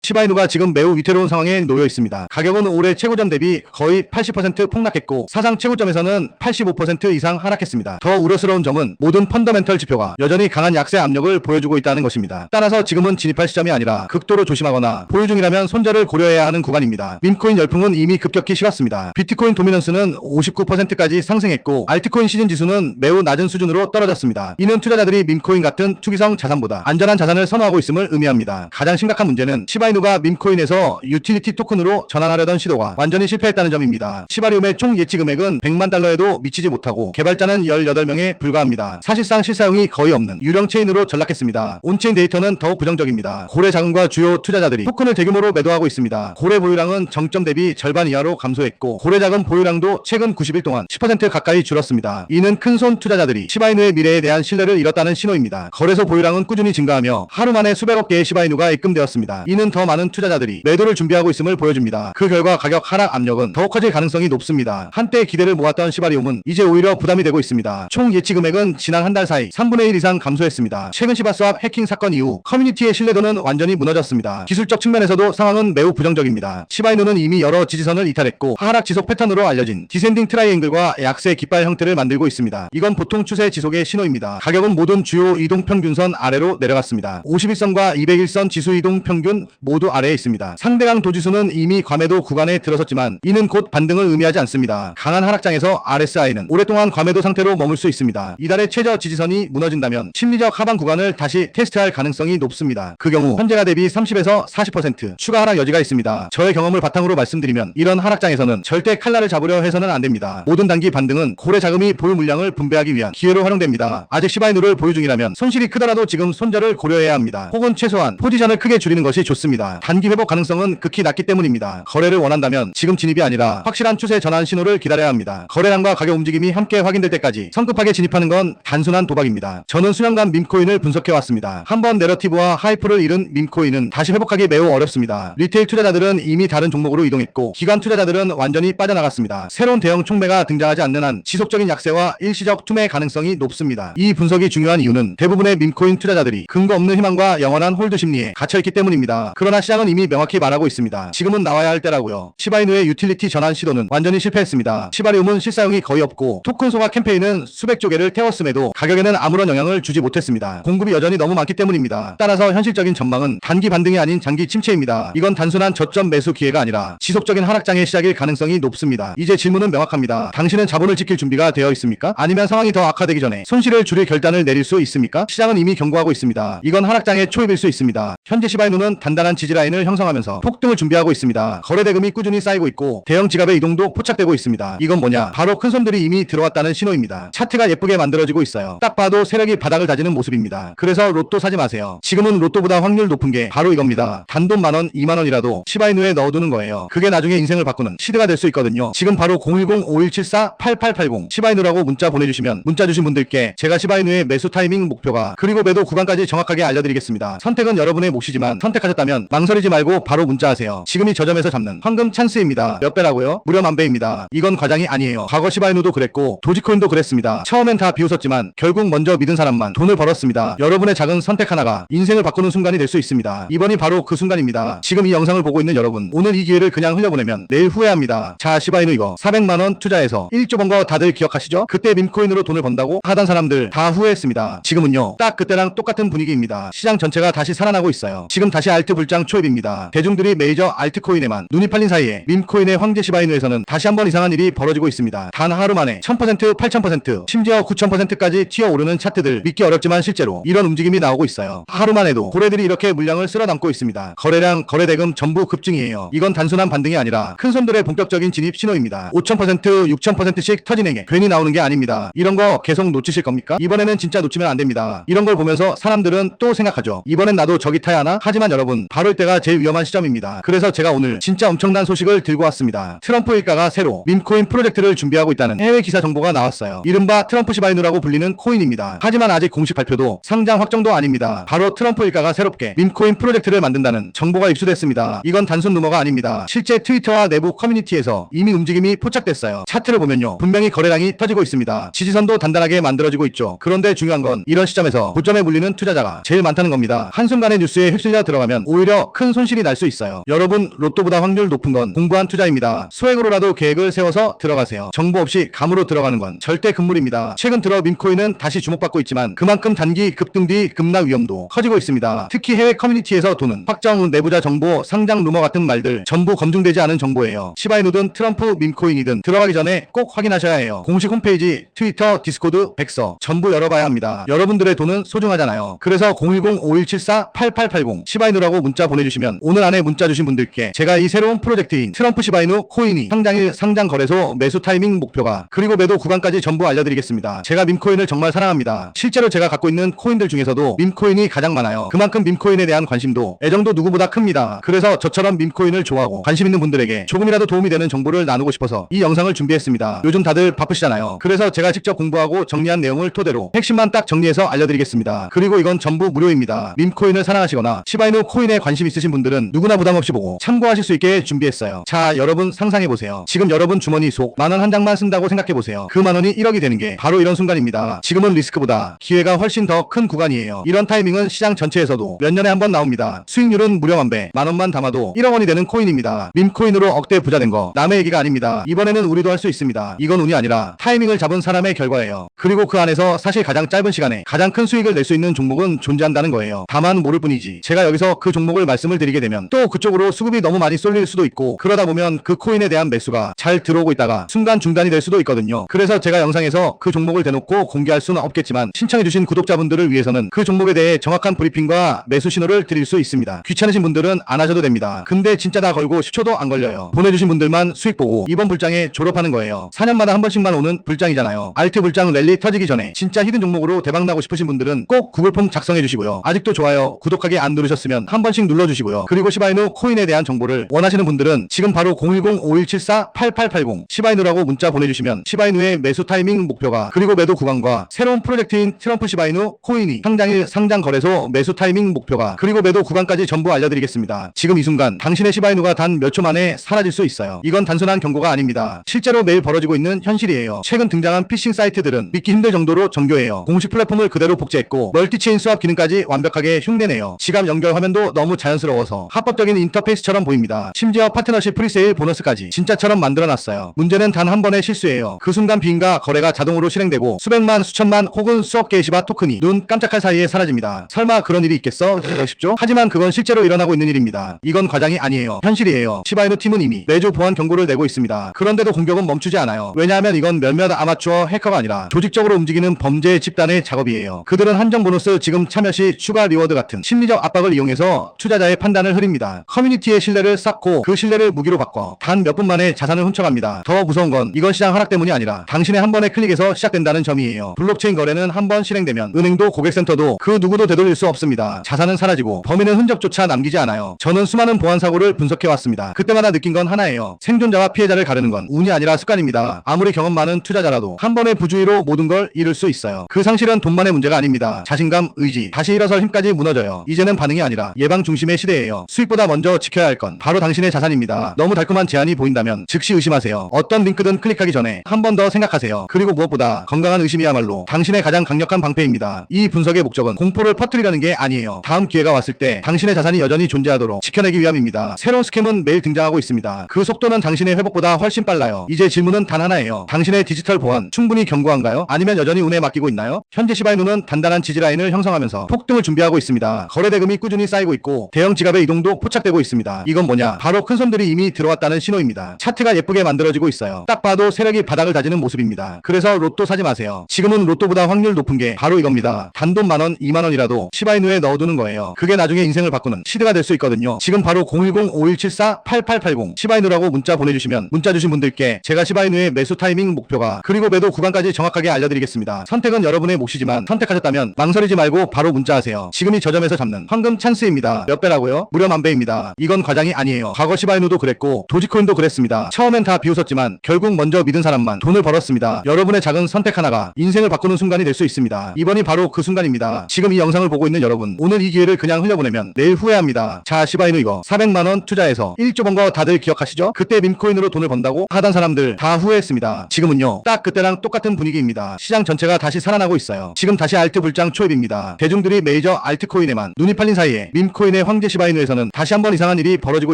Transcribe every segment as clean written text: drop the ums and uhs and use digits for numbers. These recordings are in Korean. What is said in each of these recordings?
시바이누가 지금 매우 위태로운 상황에 놓여 있습니다. 가격은 올해 최고점 대비 거의 80% 폭락했고 사상 최고점에서는 85% 이상 하락했습니다. 더 우려스러운 점은 모든 펀더멘털 지표가 여전히 강한 약세 압력을 보여주고 있다는 것입니다. 따라서 지금은 진입할 시점이 아니라 극도로 조심하거나 보유 중이라면 손절을 고려해야 하는 구간입니다. 밈코인 열풍은 이미 급격히 식었습니다. 비트코인 도미넌스는 59%까지 상승했고 알트코인 시즌 지수는 매우 낮은 수준으로 떨어졌습니다. 이는 투자자들이 밈코인 같은 투기성 자산보다 안전한 자산을 선호하고 있음을 의미합니다. 가장 심각한 문제는 시바이누가 밈코인에서 유틸리티 토큰으로 전환하려던 시도가 완전히 실패했다는 점입니다. 시바리움의 총 예치 금액은 100만 달러에도 미치지 못하고 개발자는 18명에 불과합니다. 사실상 실사용이 거의 없는 유령 체인으로 전락했습니다. 온체인 데이터는 더욱 부정적입니다. 고래 자금과 주요 투자자들이 토큰을 대규모로 매도하고 있습니다. 고래 보유량은 정점 대비 절반 이하로 감소했고 고래 자금 보유량도 최근 90일 동안 10% 가까이 줄었습니다. 이는 큰손 투자자들이 시바이누의 미래에 대한 신뢰를 잃었다는 신호입니다. 거래소 보유량은 꾸준히 증가하며 하루 만에 수백억 개의 시바이누가 입금되었습니다. 이는 더 많은 투자자들이 매도를 준비하고 있음을 보여줍니다. 그 결과 가격 하락 압력은 더욱 커질 가능성이 높습니다. 한때 기대를 모았던 시바리움은 이제 오히려 부담이 되고 있습니다. 총 예치 금액은 지난 한 달 사이 3분의 1 이상 감소했습니다. 최근 시바스왑 해킹 사건 이후 커뮤니티의 신뢰도는 완전히 무너졌습니다. 기술적 측면에서도 상황은 매우 부정적입니다. 시바이누는 이미 여러 지지선을 이탈했고 하락 지속 패턴으로 알려진 디센딩 트라이앵글과 약세 깃발 형태를 만들고 있습니다. 이건 보통 추세 지속의 신호입니다. 가격은 모든 주요 이동평균선 아래로 내려갔습니다. 51선과 201선 지수 이동평균 모두 아래에 있습니다. 상대강 도지수는 이미 과매도 구간에 들어섰지만 이는 곧 반등을 의미하지 않습니다. 강한 하락장에서 RSI는 오랫동안 과매도 상태로 머물 수 있습니다. 이달의 최저 지지선이 무너진다면 심리적 하방 구간을 다시 테스트할 가능성이 높습니다. 그 경우 현재가 대비 30에서 40% 추가 하락 여지가 있습니다. 저의 경험을 바탕으로 말씀드리면 이런 하락장에서는 절대 칼날을 잡으려 해서는 안됩니다. 모든 단기 반등은 고래 자금이 보유 물량을 분배하기 위한 기회로 활용됩니다. 아직 시바이누를 보유 중이라면 손실이 크더라도 지금 손절을 고려해야 합니다. 혹은 최소한 포지션을 크게 줄이는 것이 좋습니다. 단기 회복 가능성은 극히 낮기 때문입니다. 거래를 원한다면 지금 진입이 아니라 확실한 추세 전환 신호를 기다려야 합니다. 거래량과 가격 움직임이 함께 확인될 때까지 성급하게 진입하는 건 단순한 도박입니다. 저는 수년간 밈코인을 분석해왔습니다. 한번 내러티브와 하이프를 잃은 밈코인은 다시 회복하기 매우 어렵습니다. 리테일 투자자들은 이미 다른 종목으로 이동했고 기관 투자자들은 완전히 빠져나갔습니다. 새로운 대형 촉매가 등장하지 않는 한 지속적인 약세와 일시적 투매 가능성이 높습니다. 이 분석이 중요한 이유는 대부분의 밈코인 투자자들이 근거 없는 희망과 영원한 홀드 심리에 갇혀있기 때문입니다. 그러나 시장은 이미 명확히 말하고 있습니다. 지금은 나와야 할 때라고요. 시바이누의 유틸리티 전환 시도는 완전히 실패했습니다. 시바리움은 실사용이 거의 없고 토큰 소각 캠페인은 수백조 개를 태웠음에도 가격에는 아무런 영향을 주지 못했습니다. 공급이 여전히 너무 많기 때문입니다. 따라서 현실적인 전망은 단기 반등이 아닌 장기 침체입니다. 이건 단순한 저점 매수 기회가 아니라 지속적인 하락장의 시작일 가능성이 높습니다. 이제 질문은 명확합니다. 당신은 자본을 지킬 준비가 되어 있습니까? 아니면 상황이 더 악화되기 전에 손실을 줄일 결단을 내릴 수 있습니까? 시장은 이미 경고하고 있습니다. 이건 하락장의 초입일 수 있습니다. 현재 시바이누는 단단한 지지라인을 형성하면서 폭등을 준비하고 있습니다. 거래 대금이 꾸준히 쌓이고 있고 대형 지갑의 이동도 포착되고 있습니다. 이건 뭐냐? 바로 큰손들이 이미 들어왔다는 신호입니다. 차트가 예쁘게 만들어지고 있어요. 딱 봐도 세력이 바닥을 다지는 모습입니다. 그래서 로또 사지 마세요. 지금은 로또보다 확률 높은 게 바로 이겁니다. 단돈 만원, 2만원이라도 시바이누에 넣어두는 거예요. 그게 나중에 인생을 바꾸는 시드가 될 수 있거든요. 지금 바로 010-5174-8880 시바이누라고 문자 보내주시면 문자 주신 분들께 제가 시바이누의 매수 타이밍 목표가 그리고 매도 구간까지 정확하게 알려드리겠습니다. 선택은 여러분의 몫이지만 선택하셨다면 망설이지 말고 바로 문자하세요. 지금이 저점에서 잡는 황금 찬스입니다. 몇 배라고요? 무려 10,000배입니다. 이건 과장이 아니에요. 과거 시바이누도 그랬고 도지코인도 그랬습니다. 처음엔 다 비웃었지만 결국 먼저 믿은 사람만 돈을 벌었습니다. 여러분의 작은 선택 하나가 인생을 바꾸는 순간이 될 수 있습니다. 이번이 바로 그 순간입니다. 지금 이 영상을 보고 있는 여러분, 오늘 이 기회를 그냥 흘려보내면 내일 후회합니다. 자, 시바이누 이거 400만원 투자해서 1조 번 거 다들 기억하시죠? 그때 밈코인으로 돈을 번다고 하던 사람들 다 후회했습니다. 지금은요, 딱 그때랑 똑같은 분위기입니다. 시장 전체가 다시 살아나고 있어요. 지금 다시 알트 불장 초입입니다. 대중들이 메이저 알트코인에만 눈이 팔린 사이에 밈코인의 황제 시바이누에서는 다시 한번 이상한 일이 벌어지고 있습니다. 단 하루 만에 1000%, 8000%, 심지어 9000%까지 튀어오르는 차트들 믿기 어렵지만 실제로 이런 움직임이 나오고 있어요. 하루만 해도 고래들이 이렇게 물량을 쓸어 담고 있습니다. 거래량, 거래대금 전부 급증이에요. 이건 단순한 반등이 아니라 큰 손들의 본격적인 진입 신호입니다. 5000%, 6000%씩 터지는 게 괜히 나오는 게 아닙니다. 이런 거 계속 놓치실 겁니까? 이번에는 진짜 놓치면 안 됩니다. 이런 걸 보면서 사람들은 또 생각하죠. 이번엔 나도 저기 타야 하나? 하지만 여러분, 바로 이때가 제일 위험한 시점입니다. 그래서 제가 오늘 진짜 엄청난 소식을 들고 왔습니다. 트럼프 일가가 새로 밈코인 프로젝트를 준비하고 있다는 해외 기사 정보가 나왔어요. 이른바 트럼프 시바이누라고 불리는 코인입니다. 하지만 아직 공식 발표도 상장 확정도 아닙니다. 바로 트럼프 일가가 새롭게 밈코인 프로젝트를 만든다는 정보가 입수됐습니다. 이건 단순 루머가 아닙니다. 실제 트위터와 내부 커뮤니티에서 이미 움직임이 포착됐어요. 차트를 보면요, 분명히 거래량이 터지고 있습니다. 지지선도 단단하게 만들어지고 있죠. 그런데 중요한 건 이런 시점에서 고점에 물리는 투자자가 제일 많다는 겁니다. 한순간의 뉴스에 휩쓸려 들어가면 오히려 오히려 큰 손실이 날 수 있어요. 여러분, 로또보다 확률 높은 건 공부한 투자입니다. 소액으로라도 계획을 세워서 들어가세요. 정보 없이 감으로 들어가는 건 절대 금물입니다. 최근 들어 밈코인은 다시 주목받고 있지만 그만큼 단기 급등 뒤 급락 위험도 커지고 있습니다. 특히 해외 커뮤니티에서 도는 확정 내부자 정보, 상장 루머 같은 말들 전부 검증되지 않은 정보예요. 시바이누든 트럼프 밈코인이든 들어가기 전에 꼭 확인하셔야 해요. 공식 홈페이지, 트위터, 디스코드, 백서 전부 열어봐야 합니다. 여러분들의 돈은 소중하잖아요. 그래서 010-5174-8880 시바이누라고 문자 보내주시면 오늘 안에 문자 주신 분들께 제가 이 새로운 프로젝트인 트럼프 시바이누 코인이 상장일 상장 거래소 매수 타이밍 목표가 그리고 매도 구간까지 전부 알려드리겠습니다. 제가 밈코인을 정말 사랑합니다. 실제로 제가 갖고 있는 코인들 중에서도 밈코인이 가장 많아요. 그만큼 밈코인에 대한 관심도 애정도 누구보다 큽니다. 그래서 저처럼 밈코인을 좋아하고 관심 있는 분들에게 조금이라도 도움이 되는 정보를 나누고 싶어서 이 영상을 준비했습니다. 요즘 다들 바쁘시잖아요. 그래서 제가 직접 공부하고 정리한 내용을 토대로 핵심만 딱 정리해서 알려드리겠습니다. 그리고 이건 전부 무료입니다. 밈코인을 사랑하시거나 시바이누 코인에 관심 있으신 분들은 누구나 부담없이 보고 참고하실 수 있게 준비했어요. 자, 여러분 상상해보세요. 지금 여러분 주머니 속 만원 한 장만 쓴다고 생각해보세요. 그 만원이 1억이 되는 게 바로 이런 순간입니다. 지금은 리스크보다 기회가 훨씬 더 큰 구간이에요. 이런 타이밍은 시장 전체에서도 몇 년에 한 번 나옵니다. 수익률은 무려 만배, 만원만 담아도 1억 원이 되는 코인입니다. 밈코인으로 억대 부자 된 거 남의 얘기가 아닙니다. 이번에는 우리도 할 수 있습니다. 이건 운이 아니라 타이밍을 잡은 사람의 결과예요. 그리고 그 안에서 사실 가장 짧은 시간에 가장 큰 수익을 낼 수 있는 종목은 존재한다는 거예요. 다만 모를 뿐이지. 제가 여기서 그 종목을 말씀을 드리게 되면 또 그쪽으로 수급이 너무 많이 쏠릴 수도 있고 그러다 보면 그 코인에 대한 매수가 잘 들어오고 있다가 순간 중단이 될 수도 있거든요. 그래서 제가 영상에서 그 종목을 대놓고 공개할 수는 없겠지만 신청해주신 구독자분들을 위해서는 그 종목에 대해 정확한 브리핑과 매수 신호를 드릴 수 있습니다. 귀찮으신 분들은 안 하셔도 됩니다. 근데 진짜 다 걸고 10초도 안 걸려요. 보내주신 분들만 수익 보고 이번 불장에 졸업하는 거예요. 4년마다 한 번씩만 오는 불장이잖아요. 알트 불장 랠리 터지기 전에 진짜 히든 종목으로 대박나고 싶으신 분들은 꼭 구글 폼 작성해주시고요. 아직도 좋아요, 구독하기 안 누르셨으면 한 번씩 눌러주시고요. 그리고 시바이누 코인에 대한 정보를 원하시는 분들은 지금 바로 010-5174-8880 시바이누라고 문자 보내주시면 시바이누의 매수 타이밍 목표가 그리고 매도 구간과 새로운 프로젝트인 트럼프 시바이누 코인이 상장일 상장 거래소 매수 타이밍 목표가 그리고 매도 구간까지 전부 알려드리겠습니다. 지금 이 순간 당신의 시바이누가 단 몇 초 만에 사라질 수 있어요. 이건 단순한 경고가 아닙니다. 실제로 매일 벌어지고 있는 현실이에요. 최근 등장한 피싱 사이트들은 믿기 힘들 정도로 정교해요. 공식 플랫폼을 그대로 복제했고 멀티체인 수합 기능까지 완벽하게 흉내내요. 지갑 연결 화면도 너무 자연스러워서 합법적인 인터페이스처럼 보입니다. 심지어 파트너십 프리세일 보너스까지 진짜처럼 만들어놨어요. 문제는 단 한 번의 실수예요. 그 순간 비인가 거래가 자동으로 실행되고 수백만 수천만 혹은 수억 개의 시바 토큰이 눈 깜짝할 사이에 사라집니다. 설마 그런 일이 있겠어? 싶죠? 하지만 그건 실제로 일어나고 있는 일입니다. 이건 과장이 아니에요. 현실이에요. 시바이누 팀은 이미 매주 보안 경고를 내고 있습니다. 그런데도 공격은 멈추지 않아요. 왜냐하면 이건 몇몇 아마추어 해커가 아니라 조직적으로 움직이는 범죄 집단의 작업이에요. 그들은 한정 보너스 지금 참여 시 추가 리워드 같은 심리적 압박을 이용해서 투자자의 판단을 흐립니다. 커뮤니티의 신뢰를 쌓고 그 신뢰를 무기로 바꿔 단 몇 분 만에 자산을 훔쳐갑니다. 더 무서운 건 이건 시장 하락 때문이 아니라 당신의 한 번의 클릭에서 시작된다는 점이에요. 블록체인 거래는 한 번 실행되면 은행도 고객센터도 그 누구도 되돌릴 수 없습니다. 자산은 사라지고 범인은 흔적조차 남기지 않아요. 저는 수많은 보안 사고를 분석해왔습니다. 그때마다 느낀 건 하나예요. 생존자와 피해자를 가르는 건 운이 아니라 습관입니다. 아무리 경험 많은 투자자라도 한 번의 부주의로 모든 걸 잃을 수 있어요. 그 상실은 돈만의 문제가 아닙니다. 자신감, 의지, 다시 일어설 힘까지 무너져요. 이제는 반응이 아니라 예방 중심의 시대예요. 수익보다 먼저 지켜야 할 건 바로 당신의 자산입니다. 너무 달콤한 제안이 보인다면 즉시 의심하세요. 어떤 링크든 클릭하기 전에 한 번 더 생각하세요. 그리고 무엇보다 건강한 의심이야말로 당신의 가장 강력한 방패입니다. 이 분석의 목적은 공포를 퍼뜨리려는 게 아니에요. 다음 기회가 왔을 때 당신의 자산이 여전히 존재하도록 지켜내기 위함입니다. 새로운 스캠은 매일 등장하고 있습니다. 그 속도는 당신의 회복보다 훨씬 빨라요. 이제 질문은 단 하나예요. 당신의 디지털 보안 충분히 견고한가요? 아니면 여전히 운에 맡기고 있나요? 현재 시바이누는 단단한 지지라인을 형성하면서 폭등을 준비하고 있습니다. 거래 대금이 꾸준히 쌓이고 있고 대형 지갑의 이동도 포착되고 있습니다. 이건 뭐냐? 바로 큰 손들이 이미 들어왔다는 신호입니다. 차트가 예쁘게 만들어지고 있어요. 딱 봐도 세력이 바닥을 다지는 모습입니다. 그래서 로또 사지 마세요. 지금은 로또보다 확률 높은 게 바로 이겁니다. 단돈 만원, 2만원이라도 시바이누에 넣어두는 거예요. 그게 나중에 인생을 바꾸는 시드가 될 수 있거든요. 지금 바로 010-5174-8880 시바이누라고 문자 보내주시면 문자 주신 분들께 제가 시바이누의 매수 타이밍 목표가 그리고 매도 구간까지 정확하게 알려드리겠습니다. 선택은 여러분의 몫이지만 선택하셨다면 망설이지 말고 바로 문자하세요. 지금이 저점에서 잡는 황금 찬스입니다. 몇 배라고요? 무려 만배입니다. 이건 과장이 아니에요. 과거 시바이누도 그랬고 도지코인도 그랬습니다. 처음엔 다 비웃었지만 결국 먼저 믿은 사람만 돈을 벌었습니다. 여러분의 작은 선택 하나가 인생을 바꾸는 순간이 될 수 있습니다. 이번이 바로 그 순간입니다. 지금 이 영상을 보고 있는 여러분, 오늘 이 기회를 그냥 흘려보내면 내일 후회합니다. 자, 시바이누 이거 400만원 투자해서 1조 번 거 다들 기억하시죠? 그때 밈코인으로 돈을 번다고 하던 사람들 다 후회했습니다. 지금은요, 딱 그때랑 똑같은 분위기입니다. 시장 전체가 다시 살아나고 있어요. 지금 다시 알트 불장 초입입니다. 대중들이 메이저 알트코인에만 눈이 팔린 사이에 밈코인의 황제 시바이누에서는 다시 한번 이상한 일이 벌어지고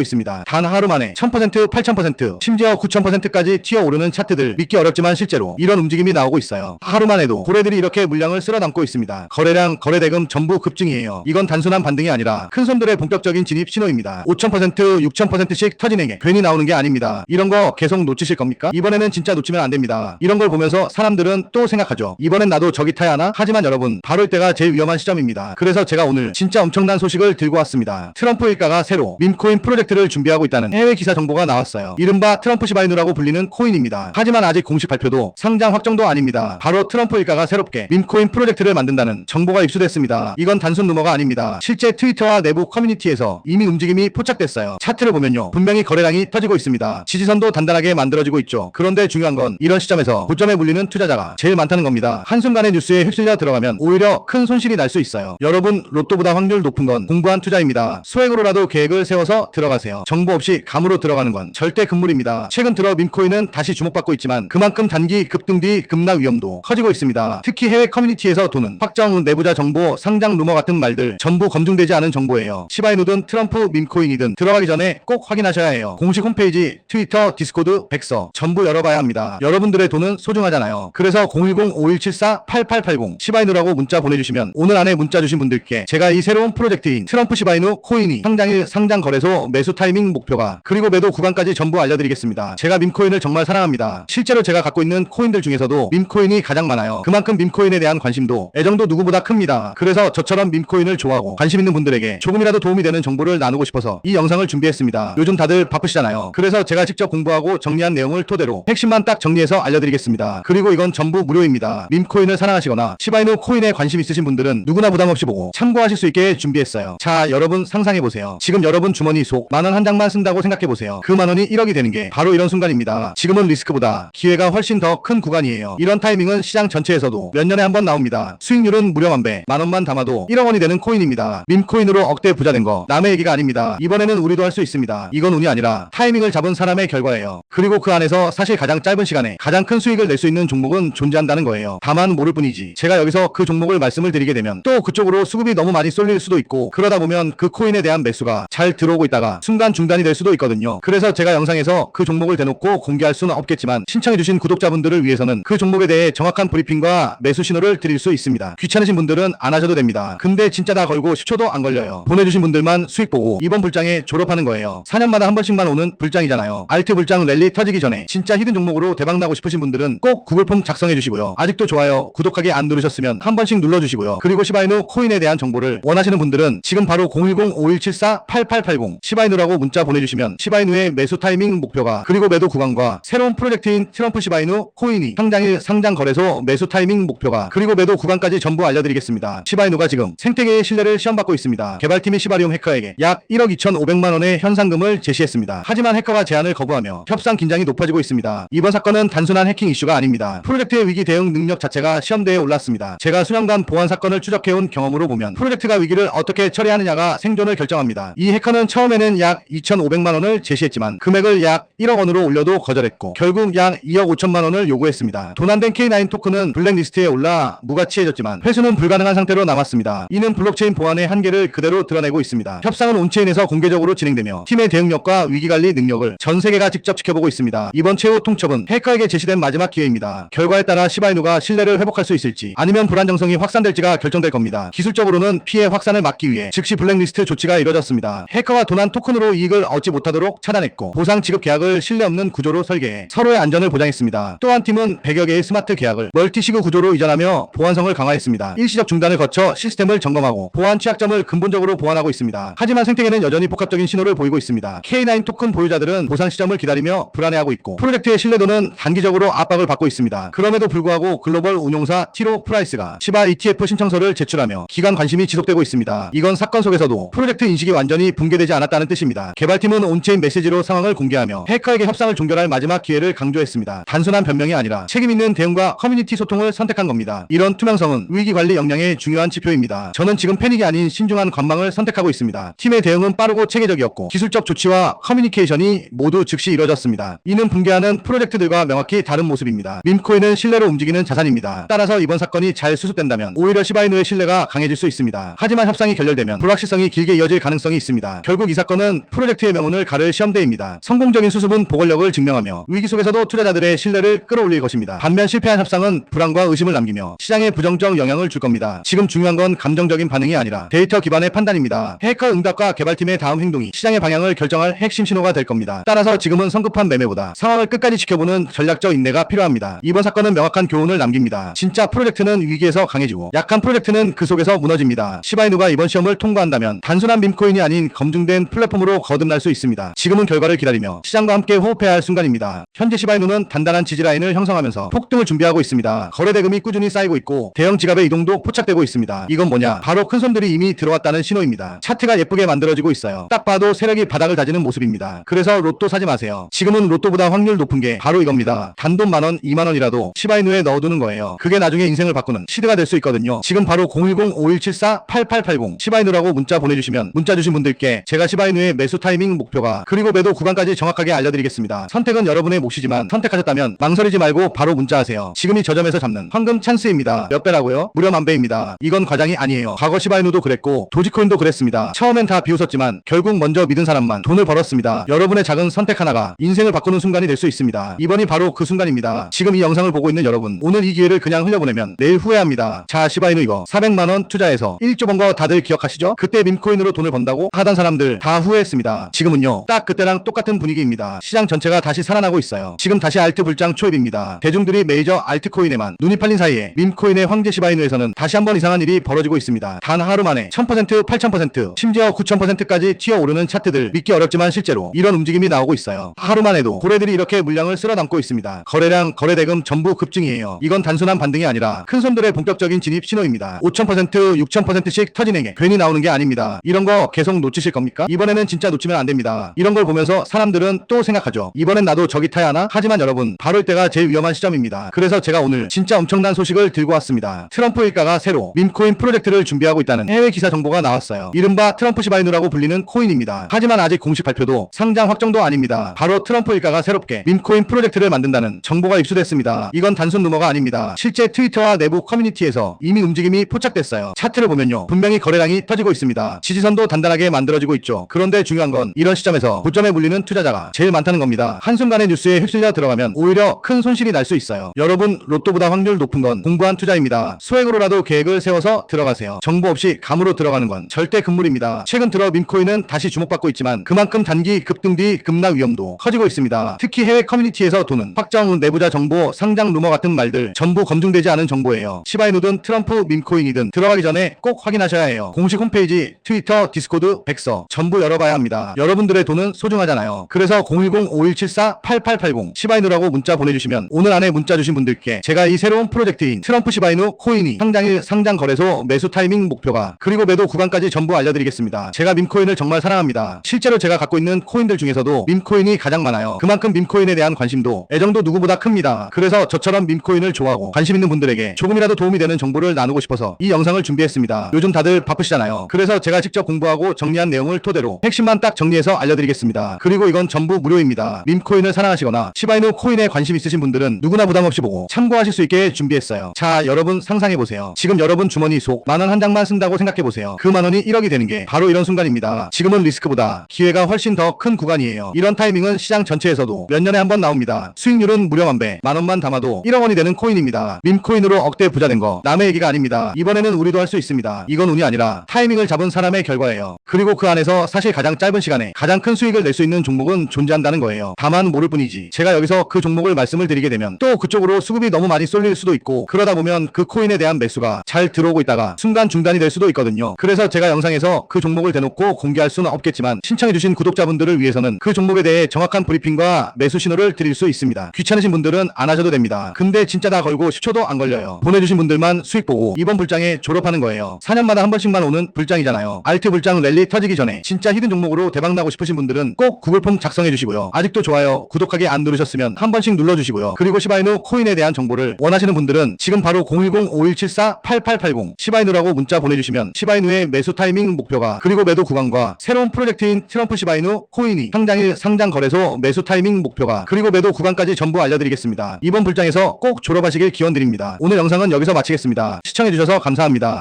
있습니다. 단 하루 만에 1000%, 8000%, 심지어 9000%까지 튀어오르는 차트들 믿기 어렵지만 실제로 이런 움직임이 나오고 있어요. 하루만 해도 고래들이 이렇게 물량을 쓸어담고 있습니다. 거래량, 거래대금 전부 급증이에요. 이건 단순한 반등이 아니라 큰 손들의 본격적인 진입 신호입니다. 5000%, 6000%씩 터지는 게 괜히 나오는 게 아닙니다. 이런 거 계속 놓치실 겁니까? 이번에는 진짜 놓치면 안 됩니다. 이런 걸 보면서 사람들은 또 생각하죠. 이번엔 나도 저기 타야 하나? 하지만 여러분, 바로 이때가 제일 위험한 시점입니다. 그래서 제가 오늘 진짜 엄청난 소식을 들고 왔습니다. 트럼프 일가가 새로 밈코인 프로젝트를 준비하고 있다는 해외 기사 정보가 나왔어요. 이른바 트럼프 시바이누라고 불리는 코인입니다. 하지만 아직 공식 발표도 상장 확정도 아닙니다. 바로 트럼프 일가가 새롭게 밈코인 프로젝트를 만든다는 정보가 입수됐습니다. 이건 단순 루머가 아닙니다. 실제 트위터와 내부 커뮤니티에서 이미 움직임이 포착됐어요. 차트를 보면요, 분명히 거래량이 터지고 있습니다. 지지선도 단단하게 만들어지고 있죠. 그런데 중요한 건 이런 시점에서 고점에 물리는 투자자가 제일 많다는 겁니다. 한순간의 뉴스에 휩쓸려 들어가면 오히려 큰 손실이 날 수 있어요. 여러분, 로또보다 확률 높은 건 공부한 투자입니다. 소액으로라도 계획을 세워서 들어가세요. 정보 없이 감으로 들어가는 건 절대 금물입니다. 최근 들어 밈코인은 다시 주목받고 있지만 그만큼 단기 급등 뒤 급락 위험도 커지고 있습니다. 특히 해외 커뮤니티에서 도는 확정, 내부자 정보, 상장 루머 같은 말들 전부 검증되지 않은 정보예요. 시바이누든 트럼프 밈코인이든 들어가기 전에 꼭 확인하셔야 해요. 공식 홈페이지, 트위터, 디스코드, 백서 전부 열어봐야 합니다. 여러분들의 돈은 소중하잖아요. 그래서 010-5174-8880 시바이누라고 문자 보내주시면 오늘 안에 문자 주신 분들께 제가 이 새로운 프로젝트인 트럼프 시바이누 코인이 상장일 상장 거래소 매수 타이밍 목표가 그리고 매도 구간까지 전부 알려드리겠습니다. 제가 밈코인을 정말 사랑합니다. 실제로 제가 갖고 있는 코인들 중에서도 밈코인이 가장 많아요. 그만큼 밈코인에 대한 관심도 애정도 누구보다 큽니다. 그래서 저처럼 밈코인을 좋아하고 관심 있는 분들에게 조금이라도 도움이 되는 정보를 나누고 싶어서 이 영상을 준비했습니다. 요즘 다들 바쁘시잖아요. 그래서 제가 직접 공부하고 정리한 내용을 토대로 핵심만 딱 정리해서 알려드리겠습니다. 그리고 이건 전부 무료입니다. 밈코인을 사랑하시거나 시바이누 코인에 관심 있으신 분들은 누구나 부담없이 보고 참고하실 수 있게 준비했어요. 자, 여러분 상상해보세요. 지금 여러분 주머니 속 만원 한 장만 쓴다고 생각해보세요. 그 만원이 1억이 되는 게 바로 이런 순간입니다. 지금은 리스크보다 기회가 훨씬 더 큰 구간이에요. 이런 타이밍은 시장 전체에서도 몇 년에 한 번 나옵니다. 수익률은 무려 만배, 만원만 담아도 1억 원이 되는 코인입니다. 밈코인으로 억대 부자 된 거 남의 얘기가 아닙니다. 이번에는 우리도 할 수 있습니다. 이건 운이 아니라 타이밍을 잡은 사람의 결과예요. 그리고 그 안에서 사실 가장 짧은 시간에 가장 큰 수익을 낼 수 있는 종목은 존재한다는 거예요. 다만 모를 뿐이지. 제가 여기서 그 종목을 말씀을 드리게 되면 또 그쪽으로 수급이 너무 많이 쏠릴 수도 있고 그러다 보면 그 코인에 대한 매수가 잘 들어오고 있다가 순간 중단이 될 수도 있거든요. 그래서 제가 영상에서 그 종목을 대놓고 공개할 수는 없겠지만 신청해주신 구독자분들을 위해서는 그 종목에 대해 정확한 브리핑과 매수 신호를 드릴 수 있습니다. 귀찮으신 분들은 안 하셔도 됩니다. 근데 진짜 다 걸고 10초도 안 걸려요. 보내주신 분들만 수익 보고 이번 불장에 졸업하는 거예요. 4년마다 한 번씩만 오는 불장이잖아요. 알트 불장 랠리 터지기 전에 진짜 히든 종목으로 대박나고 싶으신 분들은 꼭 구글 폼 작성해주시고요. 아직도 좋아요, 구독하기 안 누르셨으면 한 번씩 눌러주시고요. 그리고 시바이누 코인에 대한 정보를 원하시는 분들은 지금 바로 010-5174-8880 시바이누라고 문자 보내주시면 시바이누의 매수 타이밍 목표가 그리고 매도 구간과 새로운 프로젝트인 트럼프 시바이누 코인이 상장일 상장 거래소 매수 타이밍 목표가 그리고 매도 구간까지 전부 알려드리겠습니다. 시바이누가 지금 생태계의 신뢰를 시험받고 있습니다. 개발팀이 시바리움 해커에게 약 1억 2,500만 원의 현상금을 제시했습니다. 하지만 해커가 제안을 거부하며 협상 긴장이 높아지고 있습니다. 이번 사건은 단순한 해킹 이슈가 아닙니다. 프로젝트의 위기 대응 능력 자체가 시험대에 올랐습니다. 제가 수년간 보안 사건을 추적해온 경험으로 보면 프로젝트가 위기를 어떻게 처리하느냐가 생존을 결정합니다. 이 해커는 처음에는 약 2,500만 원을 제시했지만 금액을 약 1억 원으로 올려도 거절했고 결국 약 2억 5천만 원을 요구했습니다. 도난된 K9 토큰은 블랙리스트에 올라 무가치해졌지만 회수는 불가능한 상태로 남았습니다. 이는 블록체인 보안의 한계를 그대로 드러내고 있습니다. 협상은 온체인에서 공개적으로 진행되며 팀의 대응력과 위기관리 능력을 전 세계가 직접 지켜보고 있습니다. 이번 최후 통첩은 해커에게 제시된 마지막 기회입니다. 결과에 따라 시바이누가 신뢰를 회복할 수 있을지 아니면 불안정성이 확산될지가 결정될 겁니다. 기술적으로는 피해 확산을 막기 위해 즉시 블랙리스트 조치가 이뤄졌습니다. 해커가 도난 토큰으로 이익을 얻지 못하도록 차단했고 보상 지급 계약을 신뢰 없는 구조로 설계해 서로의 안전을 보장했습니다. 또 한 팀은 100여 개의 스마트 계약을 멀티시그 구조로 이전하며 보안성을 강화했습니다. 일시적 중단을 거쳐 시스템을 점검하고 보안 취약점을 근본적으로 보완하고 있습니다. 하지만 생태계는 여전히 복합적인 신호를 보이고 있습니다. K9 토큰 보유자들은 보상 시점을 기다리며 불안해하고 있고 프로젝트의 신뢰도는 단기적으로 압박을 받고 있습니다. 그럼에도 불구하고 글로벌 운용사 티로 프라이스가 시바 ETF 신청서를 제출하며 기관 관심이 지속되고 있습니다. 이건 사건 속에서도 프로젝트 인식이 완전히 붕괴되지 않았다는 뜻입니다. 개발팀은 온체인 메시지로 상황을 공개하며 해커에게 협상을 종결할 마지막 기회를 강조했습니다. 단순한 변명이 아니라 책임있는 대응과 커뮤니티 소통을 선택한 겁니다. 이런 투명성은 위기관리 역량의 중요한 지표입니다. 저는 지금 패닉이 아닌 신중한 관망을 선택하고 있습니다. 팀의 대응은 빠르고 체계적이었고 기술적 조치와 커뮤니케이션이 모두 즉시 이뤄졌습니다. 이는 붕괴하는 프로젝트들과 명확히 다른 모습입니다. 밈코인은 신뢰로 움직이는 자산입니다. 따라서 이번 사건이 잘 수습된다면 오히려 시바이누의 신뢰가 강해질 수 있습니다. 하지만 협상이 결렬되면 불확실성이 일정이 길게 이어질 가능성이 있습니다. 결국 이 사건은 프로젝트의 명운을 가를 시험대입니다. 성공적인 수습은 보궐력을 증명하며 위기 속에서도 투자자들의 신뢰를 끌어올릴 것입니다. 반면 실패한 협상은 불안과 의심을 남기며 시장에 부정적 영향을 줄 겁니다. 지금 중요한 건 감정적인 반응이 아니라 데이터 기반의 판단입니다. 해커 응답과 개발팀의 다음 행동이 시장의 방향을 결정할 핵심 신호가 될 겁니다. 따라서 지금은 성급한 매매보다 상황을 끝까지 지켜보는 전략적 인내가 필요합니다. 이번 사건은 명확한 교훈을 남깁니다. 진짜 프로젝트는 위기에서 강해지고 약한 프로젝트는 그 속에서 무너집니다. 시바이누가 이번 시험을 통과한다면 단순한 밈코인이 아닌 검증된 플랫폼으로 거듭날 수 있습니다. 지금은 결과를 기다리며 시장과 함께 호흡해야 할 순간입니다. 현재 시바이누는 단단한 지지라인을 형성하면서 폭등을 준비하고 있습니다. 거래 대금이 꾸준히 쌓이고 있고 대형 지갑의 이동도 포착되고 있습니다. 이건 뭐냐? 바로 큰 손들이 이미 들어왔다는 신호입니다. 차트가 예쁘게 만들어지고 있어요. 딱 봐도 세력이 바닥을 다지는 모습입니다. 그래서 로또 사지 마세요. 지금은 로또보다 확률 높은 게 바로 이겁니다. 단돈 만원, 2만원이라도 시바이누에 넣어두는 거예요. 그게 나중에 인생을 바꾸는 시드가 될 수 있거든요. 지금 바로 010-5174-8880 시바이누라고 문자 보내주시면 문자 주신 분들께 제가 시바이누의 매수 타이밍 목표가 그리고 매도 구간까지 정확하게 알려드리겠습니다. 선택은 여러분의 몫이지만 선택하셨다면 망설이지 말고 바로 문자하세요. 지금이 저점에서 잡는 황금 찬스입니다. 몇 배라고요? 무려 10,000배입니다. 이건 과장이 아니에요. 과거 시바이누도 그랬고 도지코인도 그랬습니다. 처음엔 다 비웃었지만 결국 먼저 믿은 사람만 돈을 벌었습니다. 여러분의 작은 선택 하나가 인생을 바꾸는 순간이 될 수 있습니다. 이번이 바로 그 순간입니다. 지금 이 영상을 보고 있는 여러분, 오늘 이 기회를 그냥 흘려보내면 내일 후회합니다. 자, 시바이누 이거 400만원 투자해서 1조 번 거 다들 기억하시죠? 그때 밈코인으로 돈을 번다고 하던 사람들 다 후회했습니다. 지금은요, 딱 그때랑 똑같은 분위기입니다. 시장 전체가 다시 살아나고 있어요. 지금 다시 알트 불장 초입입니다. 대중들이 메이저 알트코인에만 눈이 팔린 사이에 밈코인의 황제 시바이누에서는 다시 한번 이상한 일이 벌어지고 있습니다. 단 하루 만에 1000%, 8000%, 심지어 9000%까지 튀어오르는 차트들 믿기 어렵지만 실제로 이런 움직임이 나오고 있어요. 하루만 해도 고래들이 이렇게 물량을 쓸어담고 있습니다. 거래량, 거래대금 전부 급증이에요. 이건 단순한 반등이 아니라 큰 손들의 본격적인 진입 신호입니다. 5000%, 6000%씩 터지는 게 괜히 나오는 게 아닙니다. 이런 거 계속 놓치실 겁니까? 이번에는 진짜 놓치면 안 됩니다. 이런 걸 보면서 사람들은 또 생각하죠. 이번엔 나도 저기 타야 하나? 하지만 여러분, 바로 이때가 제일 위험한 시점입니다. 그래서 제가 오늘 진짜 엄청난 소식을 들고 왔습니다. 트럼프 일가가 새로 밈코인 프로젝트를 준비하고 있다는 해외 기사 정보가 나왔어요. 이른바 트럼프 시바이누라고 불리는 코인입니다. 하지만 아직 공식 발표도 상장 확정도 아닙니다. 바로 트럼프 일가가 새롭게 밈코인 프로젝트를 만든다는 정보가 입수됐습니다. 이건 단순 루머가 아닙니다. 실제 트위터와 내부 커뮤니티에서 이미 움직임이 포착됐어요. 차트를 보면요, 분명히 거래량이 터지고 있습니다. 지지선도 단단하게 만들어지고 있죠. 그런데 중요한 건 이런 시점에서 고점에 물리는 투자자가 제일 많다는 겁니다. 한순간의 뉴스에 휩쓸려 들어가면 오히려 큰 손실이 날 수 있어요. 여러분, 로또보다 확률 높은 건 공부한 투자입니다. 소액으로라도 계획을 세워서 들어가세요. 정보 없이 감으로 들어가는 건 절대 금물입니다. 최근 들어 밈코인은 다시 주목받고 있지만 그만큼 단기 급등 뒤 급락 위험도 커지고 있습니다. 특히 해외 커뮤니티에서 도는 확정, 내부자 정보, 상장 루머 같은 말들 전부 검증되지 않은 정보예요. 시바이누든 트럼프 밈코인이든 들어가기 전에 꼭 확인하셔야 해요. 공식 홈페이지, 트위터, 디스코드, 백서 전부 열어봐야 합니다. 여러분들의 돈은 소중하잖아요. 그래서 010-5174-8880 시바이누라고 문자 보내주시면 오늘 안에 문자 주신 분들께 제가 이 새로운 프로젝트인 트럼프 시바이누 코인이 상장일 상장 거래소 매수 타이밍 목표가 그리고 매도 구간까지 전부 알려드리겠습니다. 제가 밈코인을 정말 사랑합니다. 실제로 제가 갖고 있는 코인들 중에서도 밈코인이 가장 많아요. 그만큼 밈코인에 대한 관심도 애정도 누구보다 큽니다. 그래서 저처럼 밈코인을 좋아하고 관심 있는 분들에게 조금이라도 도움이 되는 정보를 나누고 싶어서 이 영상을 준비했습니다. 요즘 다들 바쁘시잖아요. 그래서 제가 직접 공부하고 정리한 내용을 토대로 핵심만 딱 정리해서 알려드리겠습니다. 그리고 이건 전부 무료입니다. 밈코인을 사랑하시거나 시바이누 코인에 관심 있으신 분들은 누구나 부담없이 보고 참고하실 수 있게 준비했어요. 자, 여러분 상상해보세요. 지금 여러분 주머니 속 만원 한 장만 쓴다고 생각해보세요. 그 만원이 1억이 되는 게 바로 이런 순간입니다. 지금은 리스크보다 기회가 훨씬 더 큰 구간이에요. 이런 타이밍은 시장 전체에서도 몇 년에 한 번 나옵니다. 수익률은 무려 10,000배, 만원만 담아도 1억 원이 되는 코인입니다. 밈코인으로 억대 부자 된 거 남의 얘기가 아닙니다. 이번에는 우리도 할 수 있습니다. 이건 운이 아니라 타이밍을 잡은 사람의 결과예요. 그리고 그 안에서 사실 가장 짧은 시간에 가장 큰 수익을 낼 수 있는 종목은 존재한다는 거예요. 다만 모를 뿐이지. 제가 여기서 그 종목을 말씀을 드리게 되면 또 그쪽으로 수급이 너무 많이 쏠릴 수도 있고 그러다 보면 그 코인에 대한 매수가 잘 들어오고 있다가 순간 중단이 될 수도 있거든요. 그래서 제가 영상에서 그 종목을 대놓고 공개할 수는 없겠지만 신청해주신 구독자분들을 위해서는 그 종목에 대해 정확한 브리핑과 매수 신호를 드릴 수 있습니다. 귀찮으신 분들은 안 하셔도 됩니다. 근데 진짜 다 걸고 10초도 안 걸려요. 보내주신 분들만 수익 보고 이번 불장에 졸업하는 거예요. 4년마다 한 번씩만 오는 불장이잖아요. 알트 불장 랠리 터지기 전에 진짜 히든 종목으로 대박나고 싶으신 분들은 꼭 구글 폼 작성해 주시고요. 아직도 좋아요, 구독하기 안 누르셨으면 한 번씩 눌러주시고요. 그리고 시바이누 코인에 대한 정보를 원하시는 분들은 지금 바로 010-5174-8880 시바이누라고 문자 보내주시면 시바이누의 매수 타이밍 목표가 그리고 매도 구간과 새로운 프로젝트인 트럼프 시바이누 코인이 상장일 상장 거래소 매수 타이밍 목표가 그리고 매도 구간까지 전부 알려드리겠습니다. 이번 불장에서 꼭 졸업하시길 기원드립니다. 오늘 영상은 여기서 마치겠습니다. 시청해주셔서 감사합니다.